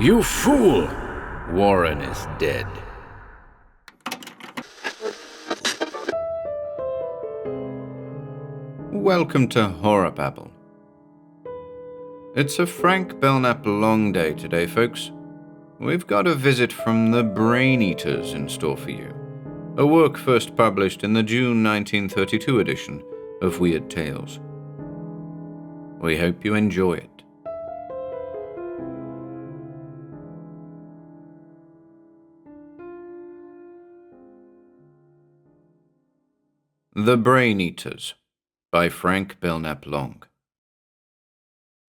You fool! Warren is dead. Welcome to HorrorBabble. It's a Frank Belknap Long day today, folks. We've got a visit from the Brain Eaters in store for you, a work first published in the June 1932 edition of Weird Tales. We hope you enjoy it. The Brain Eaters by Frank Belknap Long.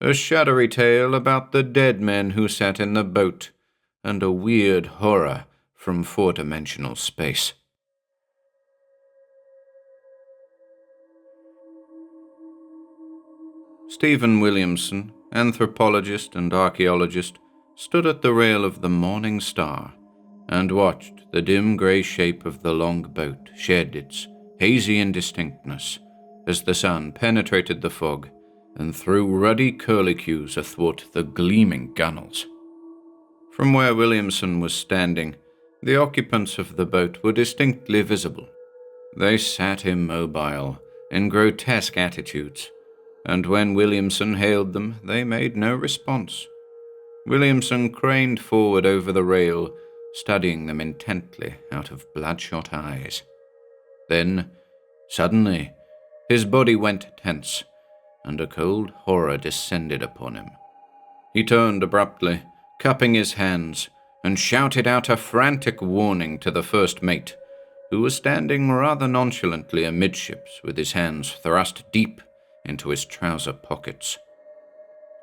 A shadowy tale about the dead men who sat in the boat, and a weird horror from four-dimensional space. Stephen Williamson, anthropologist and archaeologist, stood at the rail of the Morning Star and watched the dim grey shape of the long boat shed its hazy indistinctness as the sun penetrated the fog and threw ruddy curlicues athwart the gleaming gunnels. From where Williamson was standing, the occupants of the boat were distinctly visible. They sat immobile, in grotesque attitudes, and when Williamson hailed them, they made no response. Williamson craned forward over the rail, studying them intently out of bloodshot eyes. Then, suddenly, his body went tense, and a cold horror descended upon him. He turned abruptly, cupping his hands, and shouted out a frantic warning to the first mate, who was standing rather nonchalantly amidships with his hands thrust deep into his trouser pockets.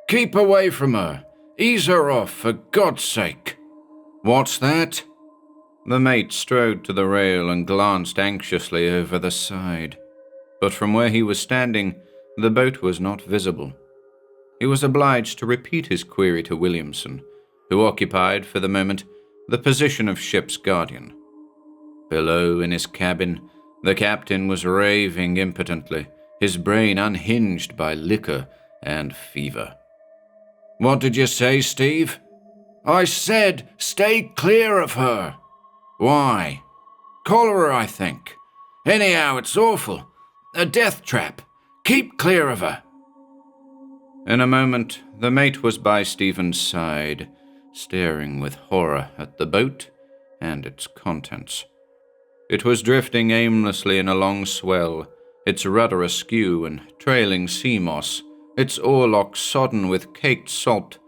"Keep away from her! Ease her off, for God's sake!" "What's that?" The mate strode to the rail and glanced anxiously over the side, but from where he was standing, the boat was not visible. He was obliged to repeat his query to Williamson, who occupied, for the moment, the position of ship's guardian. Below in his cabin, the captain was raving impotently, his brain unhinged by liquor and fever. "What did you say, Steve?" "I said, stay clear of her." "Why?" "Cholera, I think. Anyhow, it's awful. A death trap. Keep clear of her." In a moment, the mate was by Stephen's side, staring with horror at the boat and its contents. It was drifting aimlessly in a long swell, its rudder askew and trailing sea moss, its oarlocks sodden with caked salt,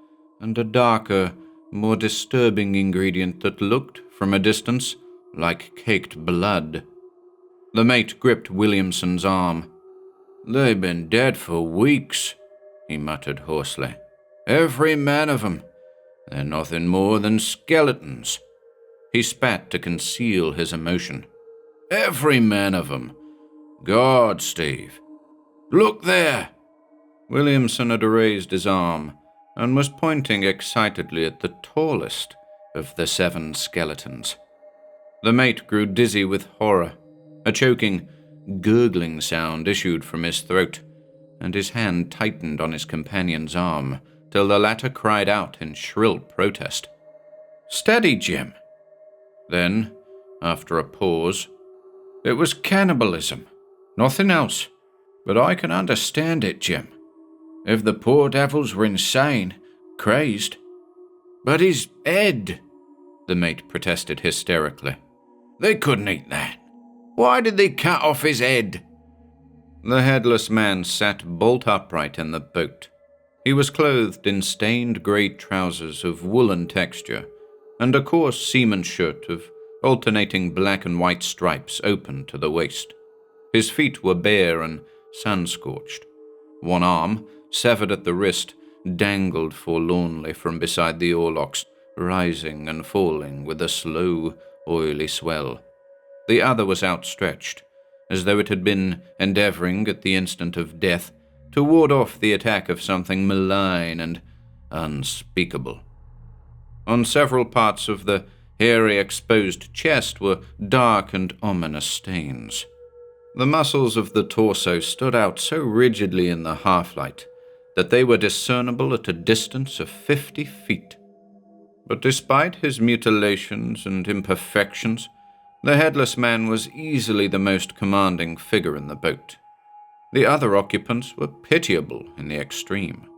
and a darker, more disturbing ingredient that looked, from a distance, like caked blood. The mate gripped Williamson's arm. "They've been dead for weeks," he muttered hoarsely. "Every man of 'em. They're nothing more than skeletons." He spat to conceal his emotion. "Every man of 'em. God, Steve. Look there!" Williamson had raised his arm and was pointing excitedly at the tallest of the 7 skeletons. The mate grew dizzy with horror. A choking, gurgling sound issued from his throat, and his hand tightened on his companion's arm till the latter cried out in shrill protest. "Steady, Jim." Then, after a pause, "It was cannibalism. Nothing else. But I can understand it, Jim. If the poor devils were insane, crazed." "But his head," the mate protested hysterically. "They couldn't eat that. Why did they cut off his head?" The headless man sat bolt upright in the boat. He was clothed in stained grey trousers of woolen texture, and a coarse seaman's shirt of alternating black and white stripes open to the waist. His feet were bare and sun-scorched. One arm, severed at the wrist, dangled forlornly from beside the oarlocks, rising and falling with a slow, oily swell. The other was outstretched, as though it had been endeavoring at the instant of death to ward off the attack of something malign and unspeakable. On several parts of the hairy exposed chest were dark and ominous stains. The muscles of the torso stood out so rigidly in the half-light that they were discernible at a distance of 50 feet. But despite his mutilations and imperfections, the headless man was easily the most commanding figure in the boat. The other occupants were pitiable in the extreme.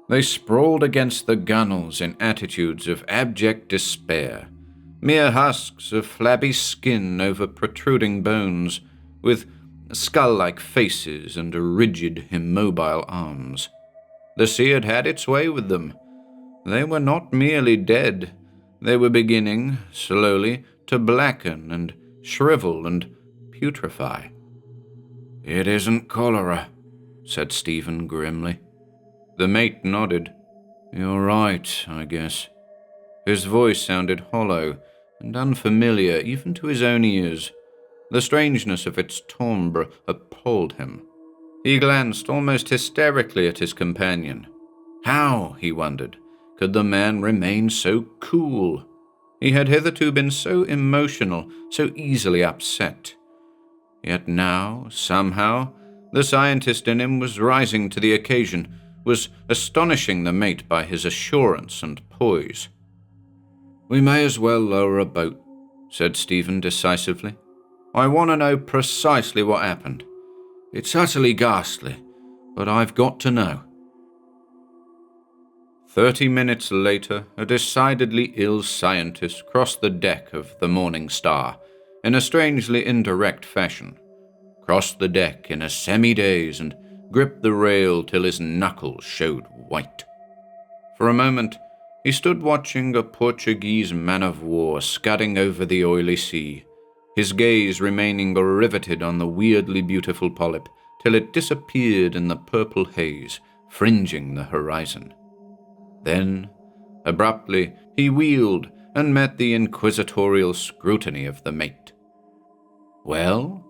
They sprawled against the gunwales in attitudes of abject despair, mere husks of flabby skin over protruding bones, with skull-like faces and rigid, immobile arms. The sea had had its way with them. They were not merely dead. They were beginning, slowly, to blacken and shrivel and putrefy. "It isn't cholera," said Stephen grimly. The mate nodded. "You're right, I guess." His voice sounded hollow and unfamiliar even to his own ears. The strangeness of its timbre appalled him. He glanced almost hysterically at his companion. How, he wondered, could the man remain so cool? He had hitherto been so emotional, so easily upset. Yet now, somehow, the scientist in him was rising to the occasion, was astonishing the mate by his assurance and poise. "We may as well lower a boat," said Stephen decisively. "I want to know precisely what happened. It's utterly ghastly, but I've got to know." 30 minutes later, a decidedly ill scientist crossed the deck of the Morning Star in a strangely indirect fashion, crossed the deck in a semi-daze and gripped the rail till his knuckles showed white. For a moment, he stood watching a Portuguese man-of-war scudding over the oily sea, his gaze remaining riveted on the weirdly beautiful polyp till it disappeared in the purple haze fringing the horizon. Then, abruptly, he wheeled and met the inquisitorial scrutiny of the mate. "Well?"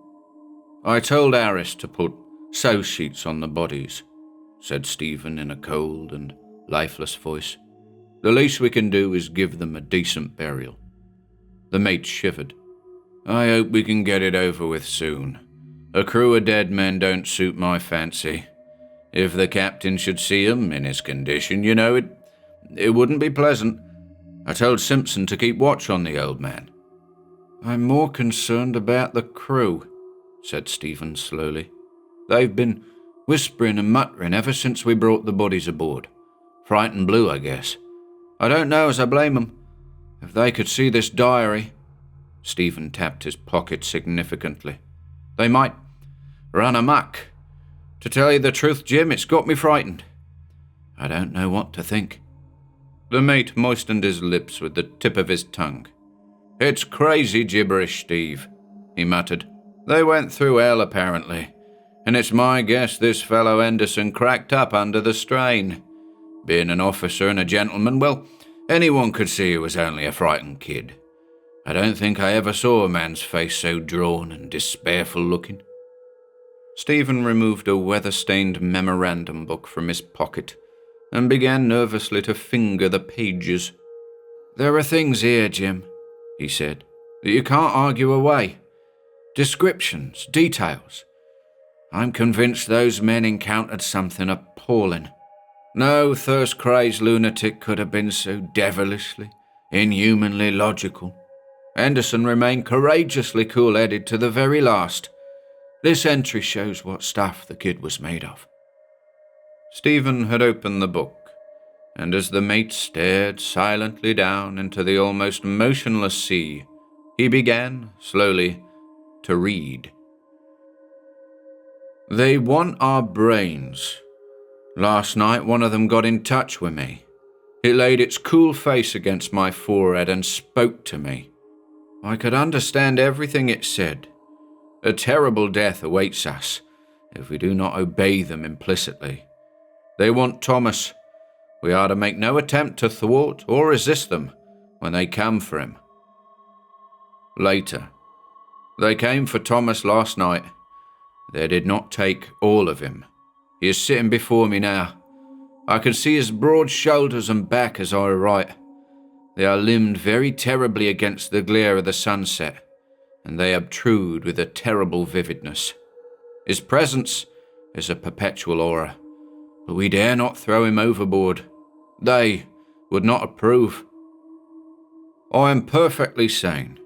"I told Harris to put sew sheets on the bodies," said Stephen in a cold and lifeless voice. "The least we can do is give them a decent burial." The mate shivered. "I hope we can get it over with soon. A crew of dead men don't suit my fancy. If the captain should see 'em in his condition, it wouldn't be pleasant. I told Simpson to keep watch on the old man." "I'm more concerned about the crew," said Stephen slowly. "They've been whispering and muttering ever since we brought the bodies aboard. Frightened blue, I guess. I don't know as I blame 'em. If they could see this diary—" Stephen tapped his pocket significantly. "They might run amok. To tell you the truth, Jim, it's got me frightened. I don't know what to think." The mate moistened his lips with the tip of his tongue. "It's crazy gibberish, Steve," he muttered. "They went through hell, apparently, and it's my guess this fellow Henderson cracked up under the strain. Being an officer and a gentleman, well, anyone could see he was only a frightened kid. I don't think I ever saw a man's face so drawn and despairful looking." Stephen removed a weather-stained memorandum book from his pocket and began nervously to finger the pages. "There are things here, Jim," he said, "that you can't argue away. Descriptions, details. I'm convinced those men encountered something appalling. No thirst-crazed lunatic could have been so devilishly, inhumanly logical. Henderson remained courageously cool-headed to the very last. This entry shows what stuff the kid was made of." Stephen had opened the book, and as the mate stared silently down into the almost motionless sea, he began, slowly, to read. "They want our brains. Last night one of them got in touch with me. It laid its cool face against my forehead and spoke to me. I could understand everything it said. A terrible death awaits us if we do not obey them implicitly. They want Thomas. We are to make no attempt to thwart or resist them when they come for him. Later. They came for Thomas last night. They did not take all of him. He is sitting before me now. I can see his broad shoulders and back as I write. They are limned very terribly against the glare of the sunset, and they obtrude with a terrible vividness. His presence is a perpetual horror, but we dare not throw him overboard. They would not approve. I am perfectly sane.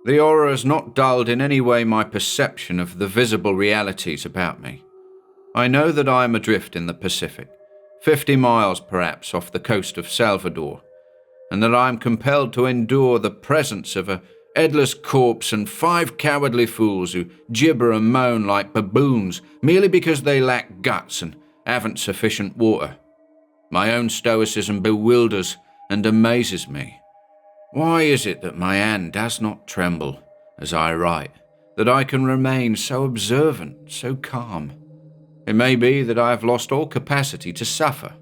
The horror has not dulled in any way my perception of the visible realities about me. I know that I am adrift in the Pacific, 50 miles perhaps off the coast of Salvador, and that I am compelled to endure the presence of a headless corpse and 5 cowardly fools who gibber and moan like baboons merely because they lack guts and haven't sufficient water. My own stoicism bewilders and amazes me. Why is it that my hand does not tremble as I write, that I can remain so observant, so calm? It may be that I have lost all capacity to suffer.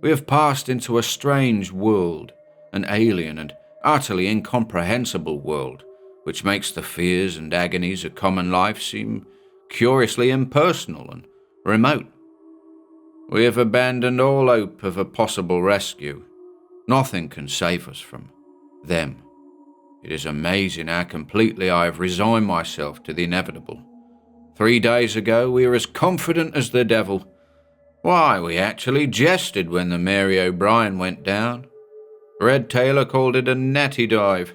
We have passed into a strange world, an alien and utterly incomprehensible world, which makes the fears and agonies of common life seem curiously impersonal and remote. We have abandoned all hope of a possible rescue. Nothing can save us from them. It is amazing how completely I have resigned myself to the inevitable. 3 days ago we were as confident as the devil. Why, we actually jested when the Mary O'Brien went down. Red Taylor called it a natty dive.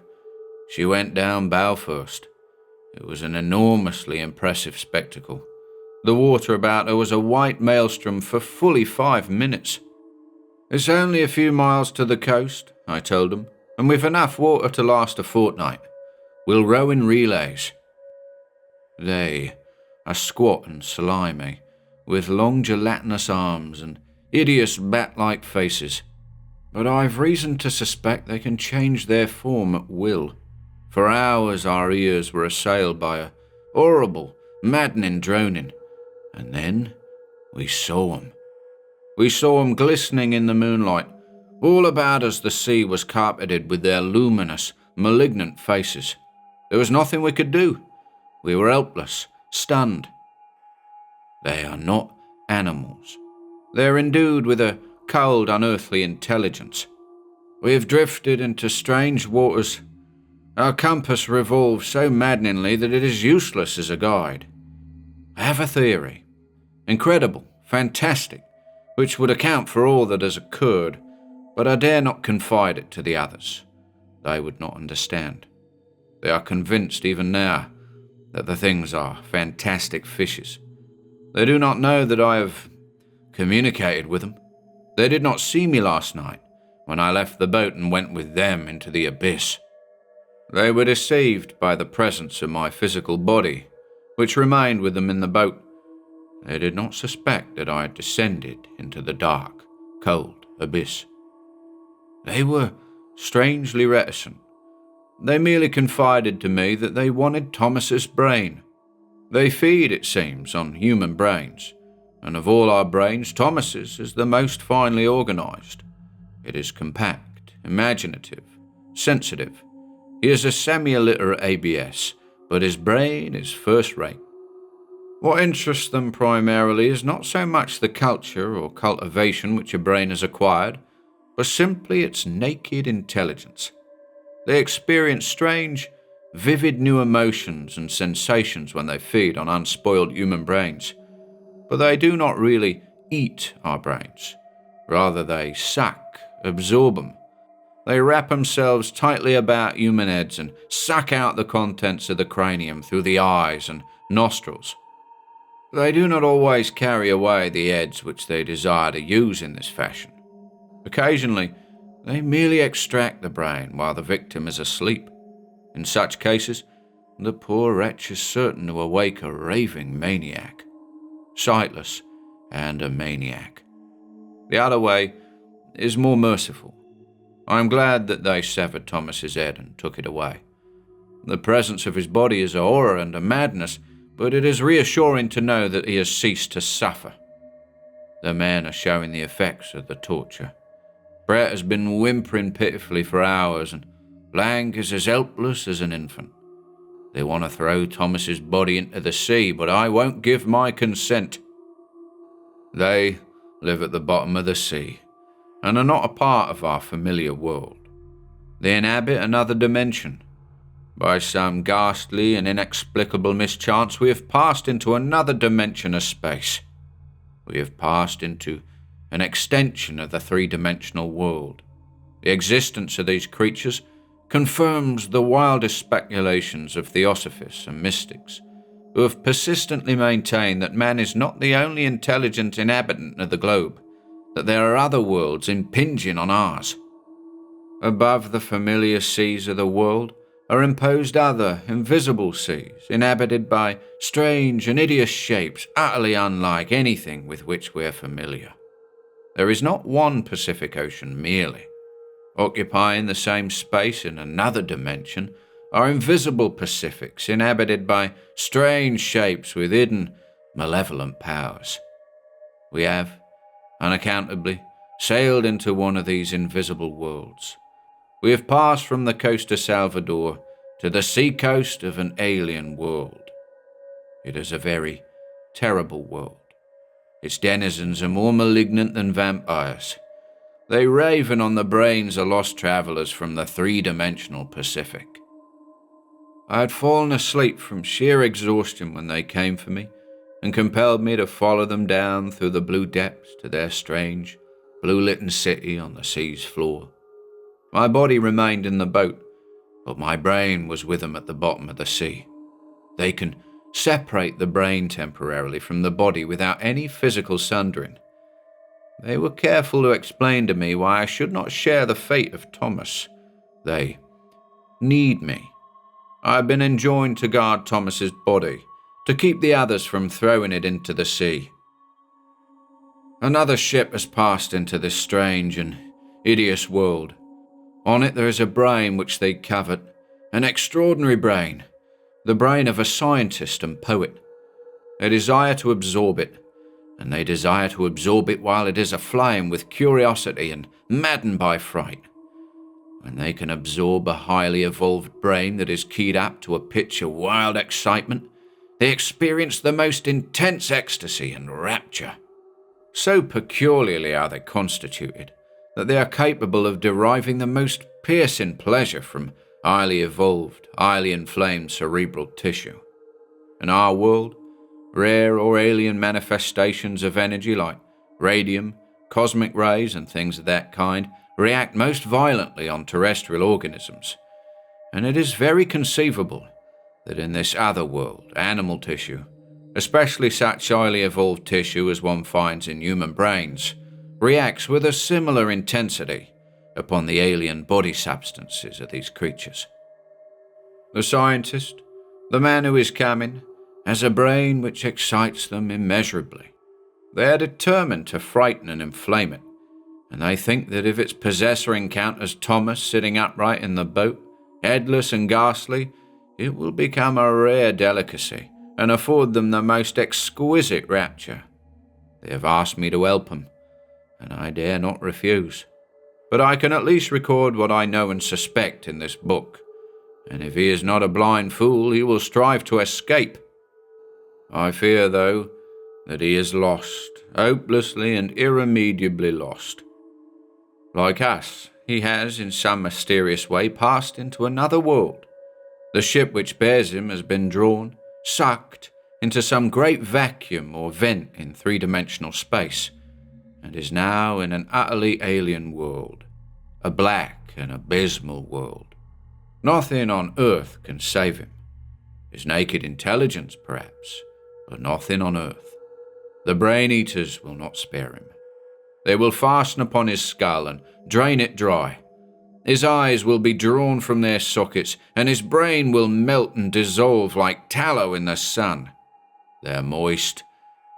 She went down bow first. It was an enormously impressive spectacle. The water about her was a white maelstrom for fully 5 minutes. It's only a few miles to the coast, I told them, and we've enough water to last a fortnight. We'll row in relays. They are squat and slimy, with long gelatinous arms and hideous bat-like faces. But I've reason to suspect they can change their form at will. For hours our ears were assailed by a horrible, maddening droning. And then we saw 'em. We saw 'em glistening in the moonlight. All about us the sea was carpeted with their luminous, malignant faces. There was nothing we could do. We were helpless, stunned. They are not animals. They're endued with a cold, unearthly intelligence. We have drifted into strange waters. Our compass revolves so maddeningly that it is useless as a guide. I have a theory, incredible, fantastic, which would account for all that has occurred, but I dare not confide it to the others. They would not understand. They are convinced even now that the things are fantastic fishes. They do not know that I have communicated with them. They did not see me last night when I left the boat and went with them into the abyss. They were deceived by the presence of my physical body, which remained with them in the boat. They did not suspect that I had descended into the dark, cold abyss. They were strangely reticent. They merely confided to me that they wanted Thomas's brain. They feed, it seems, on human brains, and of all our brains, Thomas's is the most finely organized. It is compact, imaginative, sensitive. He is a semi-illiterate ABS, but his brain is first-rate. What interests them primarily is not so much the culture or cultivation which a brain has acquired, but simply its naked intelligence. They experience strange, vivid new emotions and sensations when they feed on unspoiled human brains, but they do not really eat our brains. Rather, they suck, absorb them. They wrap themselves tightly about human heads and suck out the contents of the cranium through the eyes and nostrils. They do not always carry away the heads which they desire to use in this fashion. Occasionally, they merely extract the brain while the victim is asleep. In such cases, the poor wretch is certain to awake a raving maniac. Sightless and a maniac. The other way is more merciful. I am glad that they severed Thomas's head and took it away. The presence of his body is a horror and a madness, but it is reassuring to know that he has ceased to suffer. The men are showing the effects of the torture. Brett has been whimpering pitifully for hours, and Blank is as helpless as an infant. They want to throw Thomas's body into the sea, but I won't give my consent. They live at the bottom of the sea, and are not a part of our familiar world. They inhabit another dimension. By some ghastly and inexplicable mischance, we have passed into another dimension of space. We have passed into an extension of the three-dimensional world. The existence of these creatures confirms the wildest speculations of theosophists and mystics, who have persistently maintained that man is not the only intelligent inhabitant of the globe, that there are other worlds impinging on ours. Above the familiar seas of the world are imposed other, invisible seas, inhabited by strange and hideous shapes utterly unlike anything with which we are familiar. There is not one Pacific Ocean merely. Occupying the same space in another dimension are invisible Pacifics inhabited by strange shapes with hidden, malevolent powers. We have, unaccountably, sailed into one of these invisible worlds. We have passed from the coast of Salvador to the seacoast of an alien world. It is a very terrible world. Its denizens are more malignant than vampires. They raven on the brains of lost travelers from the three-dimensional Pacific. I had fallen asleep from sheer exhaustion when they came for me and compelled me to follow them down through the blue depths to their strange, blue-lit city on the sea's floor. My body remained in the boat, but my brain was with them at the bottom of the sea. They can separate the brain temporarily from the body without any physical sundering. They were careful to explain to me why I should not share the fate of Thomas. They need me. I have been enjoined to guard Thomas's body, to keep the others from throwing it into the sea. Another ship has passed into this strange and hideous world. On it there is a brain which they covet, an extraordinary brain, the brain of a scientist and poet. They desire to absorb it, and they desire to absorb it while it is aflame with curiosity and maddened by fright. When they can absorb a highly evolved brain that is keyed up to a pitch of wild excitement, they experience the most intense ecstasy and rapture. So peculiarly are they constituted that they are capable of deriving the most piercing pleasure from highly evolved, highly inflamed cerebral tissue. In our world, rare or alien manifestations of energy like radium, cosmic rays and things of that kind react most violently on terrestrial organisms, and it is very conceivable that in this other world, animal tissue, especially such highly evolved tissue as one finds in human brains, reacts with a similar intensity upon the alien body substances of these creatures. The scientist, the man who is coming, has a brain which excites them immeasurably. They are determined to frighten and inflame it, and they think that if its possessor encounters Thomas sitting upright in the boat, headless and ghastly, it will become a rare delicacy and afford them the most exquisite rapture. They have asked me to help them, and I dare not refuse. But I can at least record what I know and suspect in this book, and if he is not a blind fool, he will strive to escape. I fear, though, that he is lost, hopelessly and irremediably lost. Like us, he has, in some mysterious way, passed into another world. The ship which bears him has been drawn, sucked, into some great vacuum or vent in three-dimensional space, and is now in an utterly alien world, a black and abysmal world. Nothing on earth can save him. His naked intelligence, perhaps, but nothing on earth. The brain-eaters will not spare him. They will fasten upon his skull and drain it dry. His eyes will be drawn from their sockets, and his brain will melt and dissolve like tallow in the sun. Their moist,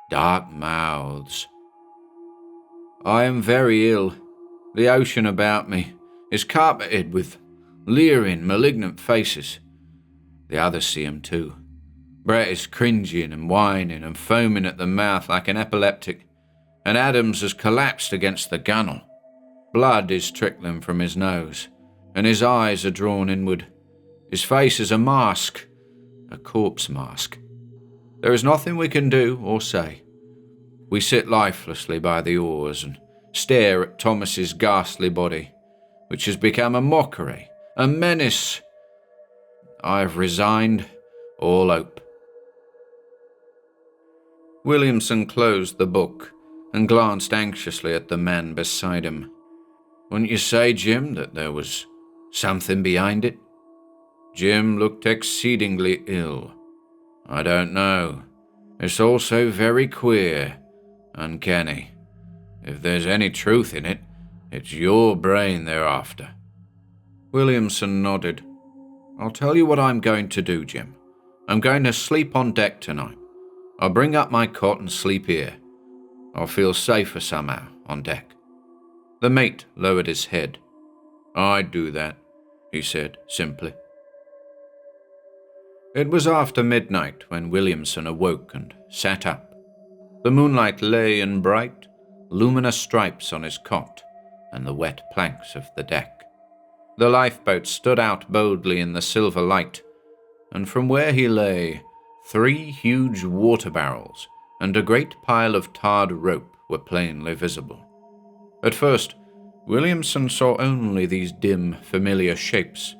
dark mouths. I am very ill. The ocean about me is carpeted with leering, malignant faces. The others see him too. Brett is cringing and whining and foaming at the mouth like an epileptic, and Adams has collapsed against the gunwale. Blood is trickling from his nose, and his eyes are drawn inward. His face is a mask, a corpse mask. There is nothing we can do or say. We sit lifelessly by the oars and stare at Thomas's ghastly body, which has become a mockery, a menace. I have resigned all hope. Williamson closed the book and glanced anxiously at the man beside him. Wouldn't you say, Jim, that there was something behind it?" Jim looked exceedingly ill. "I don't know. It's all so very queer, uncanny. If there's any truth in it, it's your brain they're after." Williamson nodded. "I'll tell you what I'm going to do, Jim. I'm going to sleep on deck tonight. I'll bring up my cot and sleep here. I'll feel safer somehow on deck." The mate lowered his head. "I'd do that," he said simply. It was after midnight when Williamson awoke and sat up. The moonlight lay in bright, luminous stripes on his cot and the wet planks of the deck. The lifeboat stood out boldly in the silver light, and from where he lay, 3 huge water barrels and a great pile of tarred rope were plainly visible. At first, Williamson saw only these dim, familiar shapes: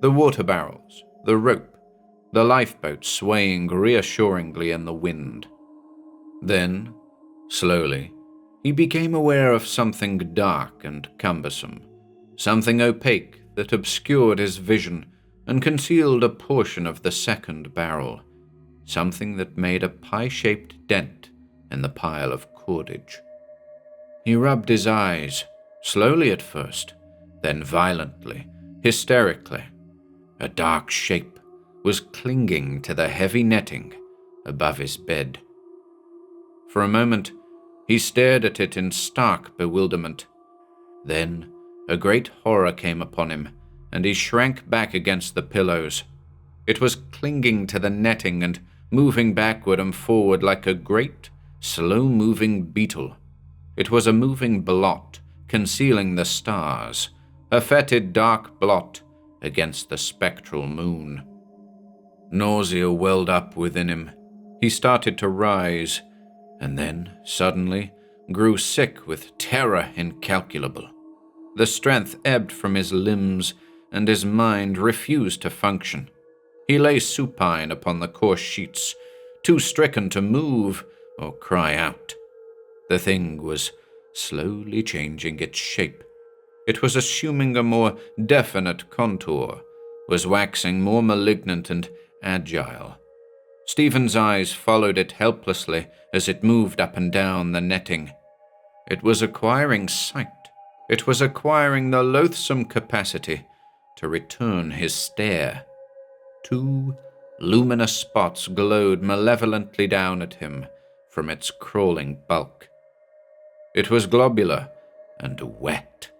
the water barrels, the rope, the lifeboat swaying reassuringly in the wind. Then, slowly, he became aware of something dark and cumbersome, something opaque that obscured his vision and concealed a portion of the second barrel, something that made a pie-shaped dent in the pile of cordage. He rubbed his eyes, slowly at first, then violently, hysterically. A dark shape was clinging to the heavy netting above his bed. For a moment, he stared at it in stark bewilderment. Then, a great horror came upon him, and he shrank back against the pillows. It was clinging to the netting and moving backward and forward like a great, slow-moving beetle. It was a moving blot, concealing the stars, a fetid dark blot against the spectral moon. Nausea welled up within him. He started to rise, and then, suddenly, grew sick with terror incalculable. The strength ebbed from his limbs, and his mind refused to function. He lay supine upon the coarse sheets, too stricken to move or cry out. The thing was slowly changing its shape. It was assuming a more definite contour, was waxing more malignant and agile. Stephen's eyes followed it helplessly as it moved up and down the netting. It was acquiring sight. It was acquiring the loathsome capacity to return his stare. 2 luminous spots glowed malevolently down at him from its crawling bulk. It was globular and wet.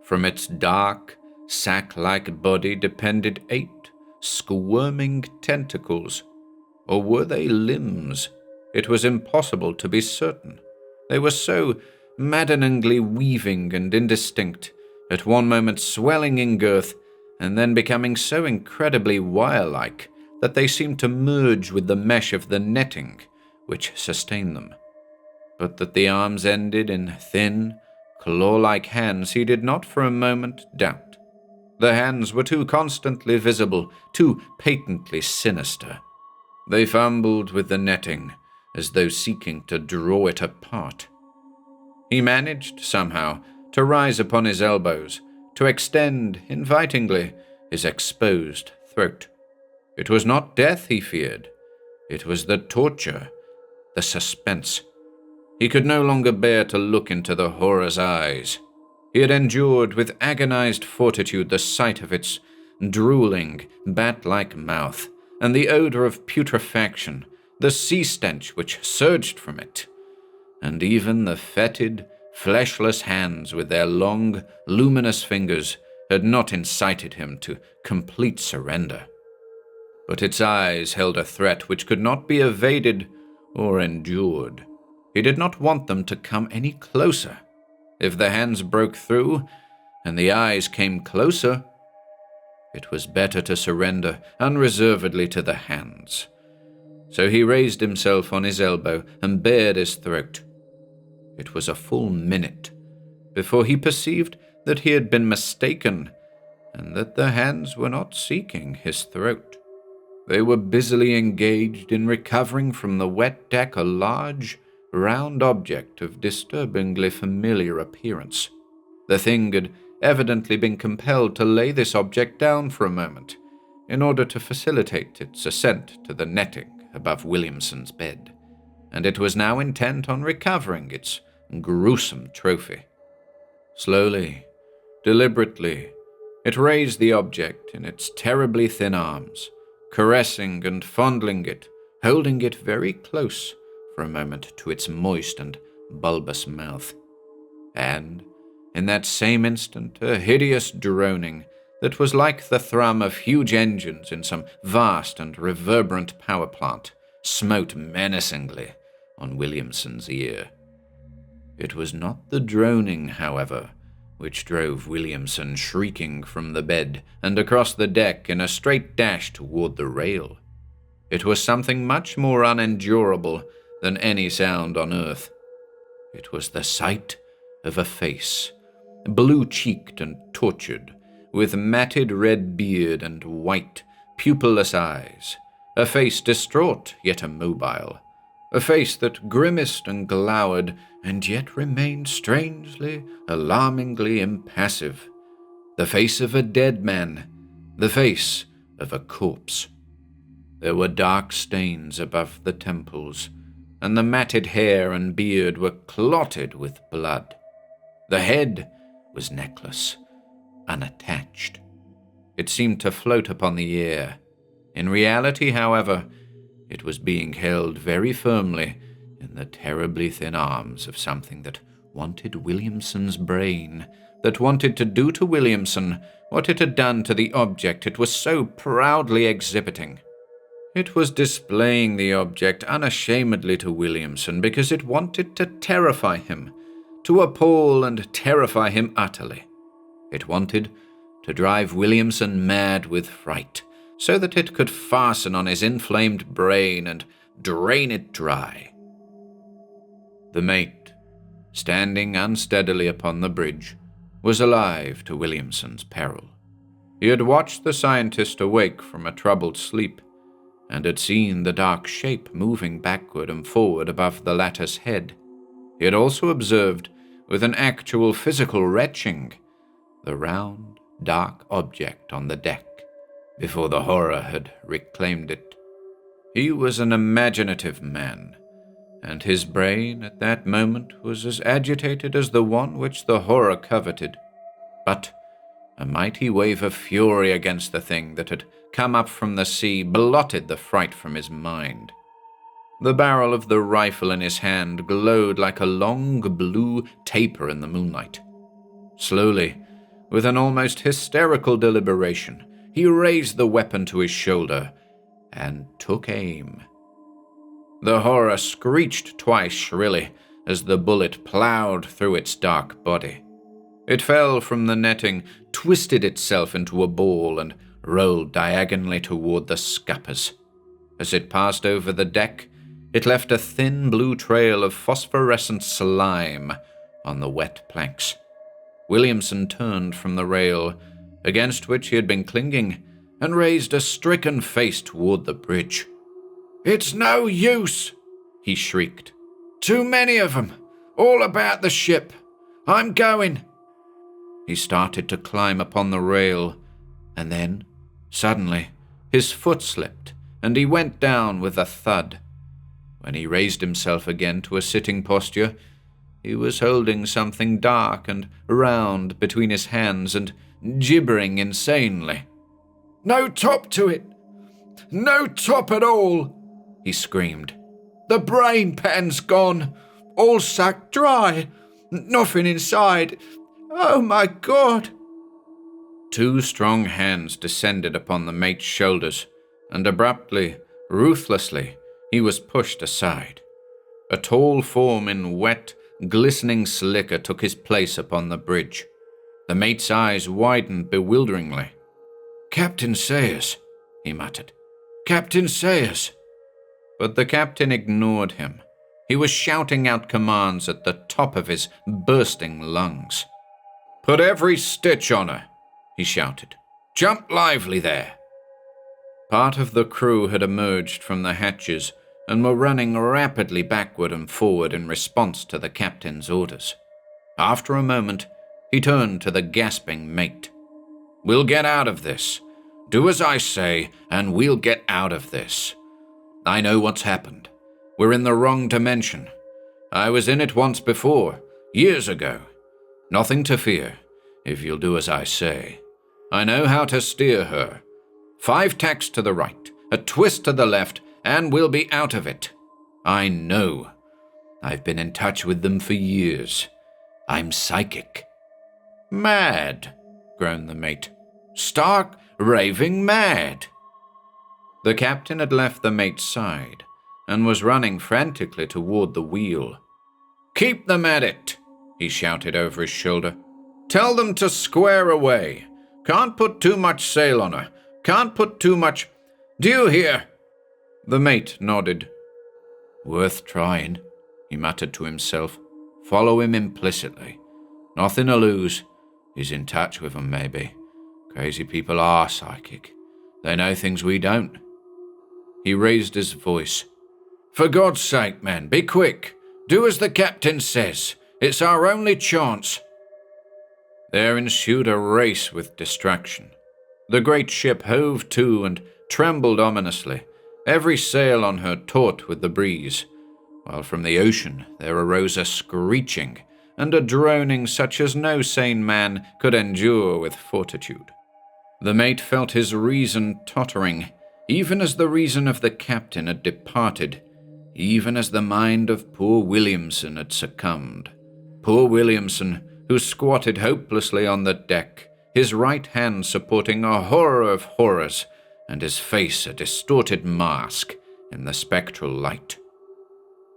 From its dark, sack-like body depended 8 squirming tentacles. Or were they limbs? It was impossible to be certain. They were so maddeningly weaving and indistinct, at one moment swelling in girth, and then becoming so incredibly wire-like that they seemed to merge with the mesh of the netting which sustained them. But that the arms ended in thin, claw-like hands he did not for a moment doubt. The hands were too constantly visible, too patently sinister. They fumbled with the netting, as though seeking to draw it apart. He managed, somehow, to rise upon his elbows, to extend, invitingly, his exposed throat. It was not death he feared. It was the torture, the suspense. He could no longer bear to look into the horror's eyes. He had endured with agonized fortitude the sight of its drooling, bat-like mouth, and the odor of putrefaction, the sea stench which surged from it, and even the fetid, fleshless hands with their long, luminous fingers had not incited him to complete surrender. But its eyes held a threat which could not be evaded or endured. He did not want them to come any closer. If the hands broke through, and the eyes came closer, it was better to surrender unreservedly to the hands. So he raised himself on his elbow and bared his throat. It was a full minute before he perceived that he had been mistaken, and that the hands were not seeking his throat. They were busily engaged in recovering from the wet deck a large, round object of disturbingly familiar appearance. The thing had evidently been compelled to lay this object down for a moment, in order to facilitate its ascent to the netting above Williamson's bed, and it was now intent on recovering its gruesome trophy. Slowly, deliberately, it raised the object in its terribly thin arms, caressing and fondling it, holding it very close for a moment to its moist and bulbous mouth. And, in that same instant, a hideous droning that was like the thrum of huge engines in some vast and reverberant power plant smote menacingly on Williamson's ear. It was not the droning, however, which drove Williamson shrieking from the bed and across the deck in a straight dash toward the rail. It was something much more unendurable than any sound on earth. It was the sight of a face, blue-cheeked and tortured, with matted red beard and white, pupilless eyes, a face distraught yet immobile, a face that grimaced and glowered and yet remained strangely, alarmingly impassive, the face of a dead man, the face of a corpse. There were dark stains above the temples, and the matted hair and beard were clotted with blood. The head was necklace, unattached. It seemed to float upon the air. In reality, however, it was being held very firmly in the terribly thin arms of something that wanted Williamson's brain, that wanted to do to Williamson what it had done to the object it was so proudly exhibiting. It was displaying the object unashamedly to Williamson because it wanted to terrify him, to appall and terrify him utterly. It wanted to drive Williamson mad with fright, so that it could fasten on his inflamed brain and drain it dry. The mate, standing unsteadily upon the bridge, was alive to Williamson's peril. He had watched the scientist awake from a troubled sleep, and had seen the dark shape moving backward and forward above the latter's head. He had also observed, with an actual physical retching, the round, dark object on the deck, before the horror had reclaimed it. He was an imaginative man, and his brain at that moment was as agitated as the one which the horror coveted. But a mighty wave of fury against the thing that had come up from the sea blotted the fright from his mind. The barrel of the rifle in his hand glowed like a long blue taper in the moonlight. Slowly, with an almost hysterical deliberation, he raised the weapon to his shoulder and took aim. The horror screeched twice shrilly as the bullet plowed through its dark body. It fell from the netting, twisted itself into a ball, and rolled diagonally toward the scuppers. As it passed over the deck, it left a thin blue trail of phosphorescent slime on the wet planks. Williamson turned from the rail, against which he had been clinging, and raised a stricken face toward the bridge. "It's no use," he shrieked. "Too many of them, all about the ship. I'm going." He started to climb upon the rail, and then, suddenly, his foot slipped, and he went down with a thud. When he raised himself again to a sitting posture, he was holding something dark and round between his hands and gibbering insanely. "No top to it! No top at all!" he screamed. "The brain pan's gone, all sucked dry, nothing inside. Oh my God!" Two strong hands descended upon the mate's shoulders, and abruptly, ruthlessly, he was pushed aside. A tall form in wet, glistening slicker took his place upon the bridge. The mate's eyes widened bewilderingly. "Captain Sayers," he muttered. "Captain Sayers." But the captain ignored him. He was shouting out commands at the top of his bursting lungs. "Put every stitch on her," he shouted. "Jump lively there." Part of the crew had emerged from the hatches and were running rapidly backward and forward in response to the captain's orders. After a moment, He turned to the gasping mate. "We'll get out of this. Do as I say, and we'll get out of this. I know what's happened. We're in the wrong dimension. I was in it once before, years ago. Nothing to fear, if you'll do as I say. I know how to steer her. 5 tacks to the right, a twist to the left, and we'll be out of it. I know. I've been in touch with them for years. I'm psychic." "Mad," groaned the mate. "Stark, raving mad." The captain had left the mate's side and was running frantically toward the wheel. "Keep them at it," he shouted over his shoulder. "Tell them to square away. Can't put too much sail on her. Can't put too much. Do you hear?" The mate nodded. "Worth trying," he muttered to himself. "Follow him implicitly. Nothing to lose. He's in touch with them, maybe. Crazy people are psychic. They know things we don't." He raised his voice. "For God's sake, men, be quick. Do as the captain says. It's our only chance." There ensued a race with distraction. The great ship hove to and trembled ominously, every sail on her taut with the breeze, while from the ocean there arose a screeching and a droning such as no sane man could endure with fortitude. The mate felt his reason tottering, even as the reason of the captain had departed, even as the mind of poor Williamson had succumbed. Poor Williamson, who squatted hopelessly on the deck, his right hand supporting a horror of horrors, and his face a distorted mask in the spectral light.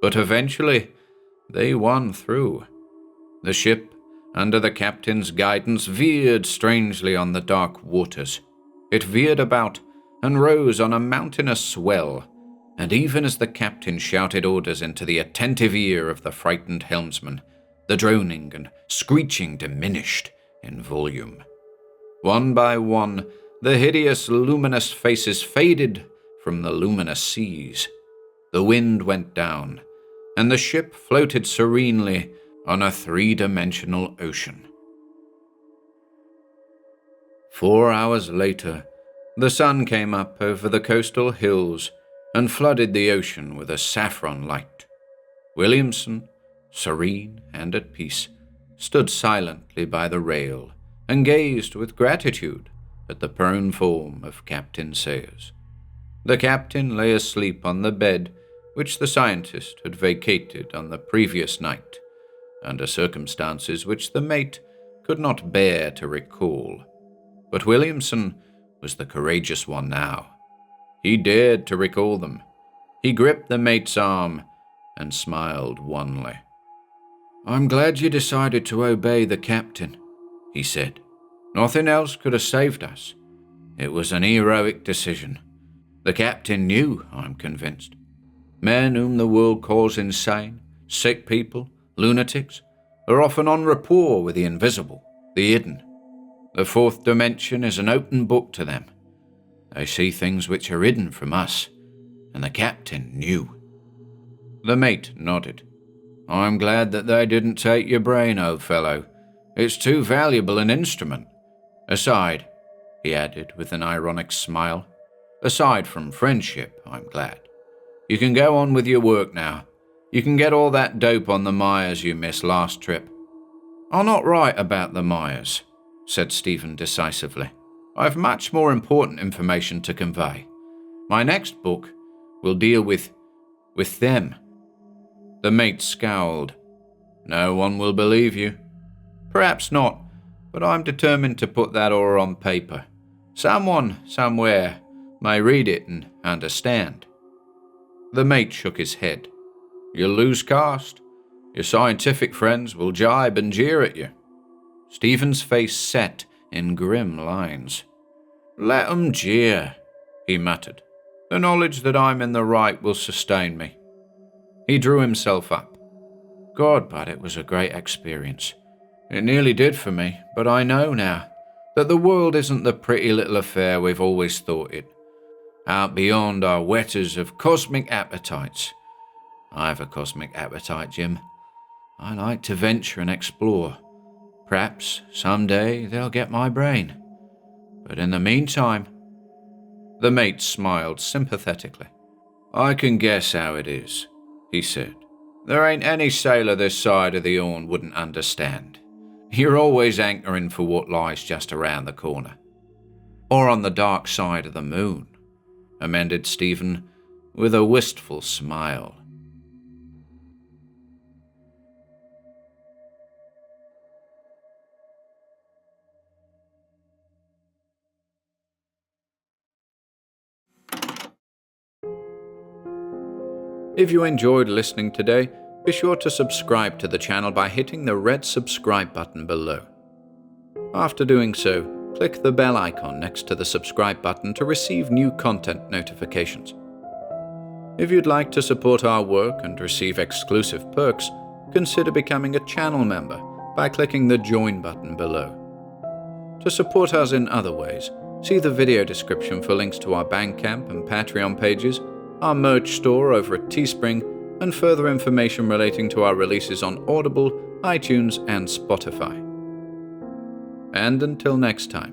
But eventually, they won through. The ship, under the captain's guidance, veered strangely on the dark waters. It veered about and rose on a mountainous swell, and even as the captain shouted orders into the attentive ear of the frightened helmsman, the droning and screeching diminished in volume. One by one, the hideous luminous faces faded from the luminous seas. The wind went down, and the ship floated serenely on a 3-dimensional ocean. 4 hours later, the sun came up over the coastal hills and flooded the ocean with a saffron light. Williamson, serene and at peace, stood silently by the rail and gazed with gratitude at the prone form of Captain Sayers. The captain lay asleep on the bed which the scientist had vacated on the previous night, under circumstances which the mate could not bear to recall. But Williamson was the courageous one now. He dared to recall them. He gripped the mate's arm and smiled wanly. "I'm glad you decided to obey the captain," he said. "Nothing else could have saved us. It was an heroic decision. The captain knew, I'm convinced. Men whom the world calls insane, sick people, lunatics, are often en rapport with the invisible, the hidden. The 4th dimension is an open book to them. They see things which are hidden from us, and the captain knew." The mate nodded. "I'm glad that they didn't take your brain, old fellow. It's too valuable an instrument. Aside," he added with an ironic smile, "aside from friendship, I'm glad. You can go on with your work now. You can get all that dope on the Myers you missed last trip." "I'll not write about the Myers," said Stephen decisively. "I've much more important information to convey. My next book will deal with them." The mate scowled. "No one will believe you." "Perhaps not, but I'm determined to put that all on paper. Someone, somewhere, may read it and understand." The mate shook his head. "You'll lose caste. Your scientific friends will jibe and jeer at you." Stephen's face set in grim lines. "Let 'em jeer," he muttered. "The knowledge that I'm in the right will sustain me." He drew himself up. "God, but it was a great experience. It nearly did for me, but I know now that the world isn't the pretty little affair we've always thought it. Out beyond are wetters of cosmic appetites. I have a cosmic appetite, Jim. I like to venture and explore. Perhaps someday they'll get my brain. But in the meantime," the mate smiled sympathetically. "I can guess how it is," he said. "There ain't any sailor this side of the Horn wouldn't understand. You're always anchoring for what lies just around the corner." "Or on the dark side of the moon," amended Stephen, with a wistful smile. If you enjoyed listening today, be sure to subscribe to the channel by hitting the red subscribe button below. After doing so, click the bell icon next to the subscribe button to receive new content notifications. If you'd like to support our work and receive exclusive perks, consider becoming a channel member by clicking the join button below. To support us in other ways, see the video description for links to our Bandcamp and Patreon pages, our merch store over at Teespring, and further information relating to our releases on Audible, iTunes, and Spotify. And until next time,